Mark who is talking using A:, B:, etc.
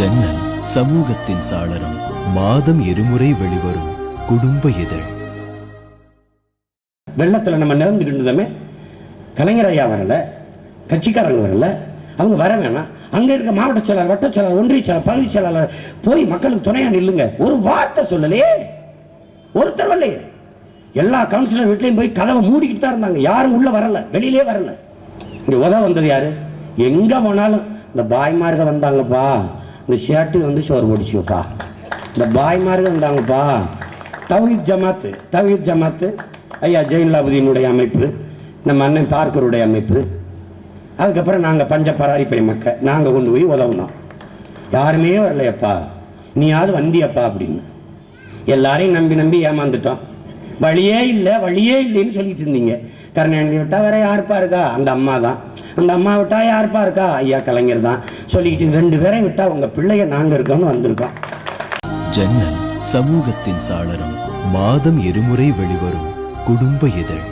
A: ஜன்னல் சமூகத்தின் சாளரம். மாதம் இருமுறை வெளிவரும் குடும்ப இதழ்.
B: வெள்ளத்துல நம்ம நிறந்துட்டு இருந்தோமே, கலைஞர் ஐயா வரல, கட்சிக்காரங்க வரல, அவங்க வர வேணாம். அங்க இருக்க மாவட்ட செயலாளர், வட்ட செயலாளர், ஒன்றிய செயலாளர், பகுதி செயலாளர் போய் மக்களுக்கு துணையா நில்லுங்க ஒரு வார்த்தை சொல்லலையே, ஒருத்தர் வரலையே. எல்லா கவுன்சிலர் வீட்லையும் போய் கதவை மூடிக்கிட்டு தான் இருந்தாங்க, யாரும் உள்ள வரல, வெளியிலே வரல. இங்க உதவ வந்தது யாரு? எங்க போனாலும் இந்த பாய்மார்க வந்தாங்கப்பா, இந்த ஷர்ட்டு வந்து சோறு போடிச்சுப்பா, இந்த பாய்மார்க வந்தாங்கப்பா. தௌஹீத் ஜமாத்து ஐயா ஜெயின்லாபுதீனுடைய அமைப்பு, நம்ம அண்ணன் பார்க்கருடைய அமைப்பு, அதுக்கப்புறம் நாங்கள் பஞ்ச பராரிப்படை மக்கள், நாங்கள் கொண்டு போய் உதவுனோம். யாருமே வரலையப்பா, நீயாவது வந்தியப்பா அப்படின்னு. எல்லாரையும் நம்பி ஏமாந்துட்டோம். வழியே இல்லைன்னு சொல்லிட்டு இருந்தீங்க. கருணாநிதி விட்டா வேற யாருப்பா இருக்கா? அந்த அம்மா தான். அந்த அம்மா விட்டா யாருப்பா இருக்கா? ஐயா கலைஞர் தான். சொல்லிக்கிட்டு 2 பேரை விட்டா உங்க பிள்ளைய நாங்க இருக்கோம்னு வந்திருக்கோம்.
A: ஜன்னல் சமூகத்தின் சாளரம். மாதம் இருமுறை வெளிவரும் குடும்ப இதழ்.